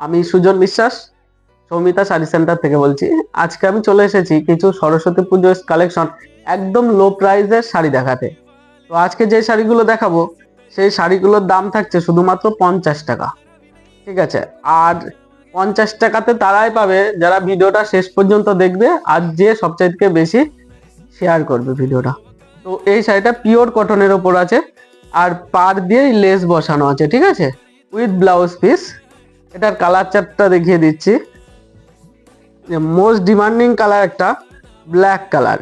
আমি সুজন বিশ্বাস সৌমিতা শাড়ি সেন্টার থেকে বলছি। আজকে আমি চলে এসেছি কিছু সরস্বতী পুজোর কালেকশন একদম লো প্রাইসের শাড়ি দেখাতে। তো আজকে যে শাড়িগুলো দেখাবো সেই শাড়িগুলোর দাম থাকছে শুধুমাত্র 50 টাকা। ঠিক আছে, আর 50 টাকাতে তারাই পাবে যারা ভিডিওটা শেষ পর্যন্ত দেখবে আর যে সবচাইতে বেশি শেয়ার করবে ভিডিওটা। তো এই শাড়িটা পিওর কটনের ওপর আছে আর পাড় দিয়ে লেস বসানো আছে, ঠিক আছে, উইথ ব্লাউজ পিস। এটার কালার চার্টটা দেখিয়ে দিচ্ছি। মোস্ট ডিমান্ডিং কালার একটা ব্ল্যাক কালার।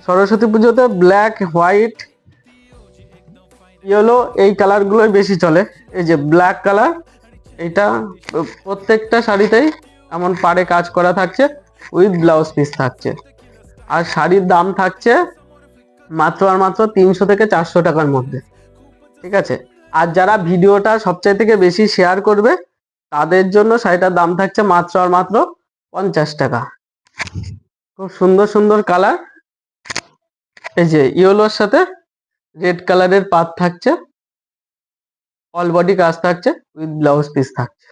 সরস্বতী পুজোতে ব্ল্যাক, হোয়াইট, ইয়েলো এই কালারগুলোই বেশি চলে। এই যে ব্ল্যাক কালার, এটা প্রত্যেকটা শাড়িতেই এমন পাড়ে কাজ করা থাকছে, উইথ ব্লাউজ পিস থাকছে। আর শাড়ির দাম থাকছে মাত্র আর মাত্র 300 থেকে 400 টাকার মধ্যে, ঠিক আছে। আর যারা ভিডিওটা সবচেয়ে থেকে বেশি শেয়ার করবে তাদের জন্য শাড়িটার দাম থাকছে মাত্র আর মাত্র 50 টাকা। খুব সুন্দর সুন্দর কালার। এই যে ইয়েলোর সাথে রেড কালারের পাত থাকছে, অল বডি কাজ থাকছে, উইথ ব্লাউজ পিস থাকছে।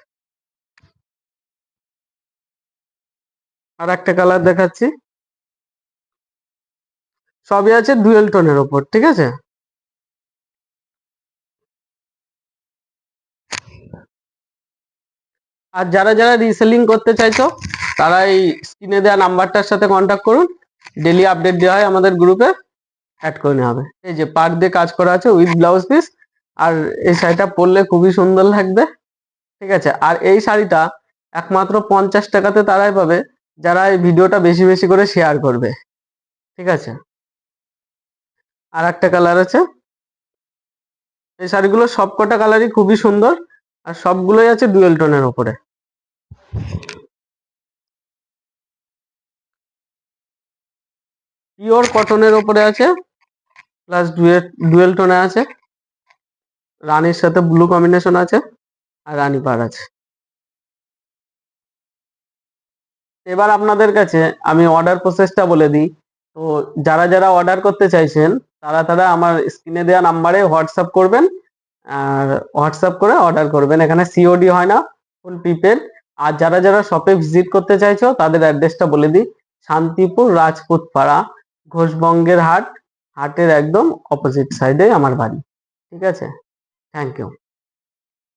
আর একটা কালার দেখাচ্ছি, সবই আছে ডুয়েল টোনের ওপর, ঠিক আছে। আর যারা যারা রিসেলিং করতে চাইছো তারা এই স্ক্রিনে দেওয়া নাম্বারটার সাথে কন্ট্যাক্ট করুন। ডেলি আপডেট দেওয়া হয় আমাদের গ্রুপে, অ্যাড করে নেওয়া হবে। এই যে পাড় দিয়ে কাজ করা আছে উইথ ব্লাউজ পিস, আর এই শাড়িটা পরলে খুবই সুন্দর লাগবে, ঠিক আছে। আর এই শাড়িটা একমাত্র 50 টাকাতে তারাই পাবে যারা এই ভিডিওটা বেশি বেশি করে শেয়ার করবে, ঠিক আছে। আর একটা কালার আছে। এই শাড়িগুলো সবকটা কালারই খুবই সুন্দর আর সবগুলোই আছে ডুয়েল টোনের উপরে। পিওর কটনের উপরে আছে, প্লাস ডুয়েল টোনে আছে, রানীর সাথে ব্লু কম্বিনেশন আছে, আর রানী পাড় আছে। এবার আপনাদের কাছে আমি অর্ডার প্রসেসটা বলে দিই। তো যারা যারা অর্ডার করতে চাইছেন তারা তারা আমার স্ক্রিনে দেওয়া নাম্বারে হোয়াটসঅ্যাপ করবেন, আর হোয়াটসঅ্যাপ করে অর্ডার করবেন। এখানে সিওডি হয় না, ফুল প্রিপেড। আর যারা যারা শপে ভিজিট করতে চাইছো তাদের অ্যাড্রেসটা বলে দিই। শান্তিপুর রাজপুত পাড়া, ঘোষবঙ্গের হাট, হাটের একদম অপোজিট সাইডে আমার বাড়ি, ঠিক আছে। Thank you.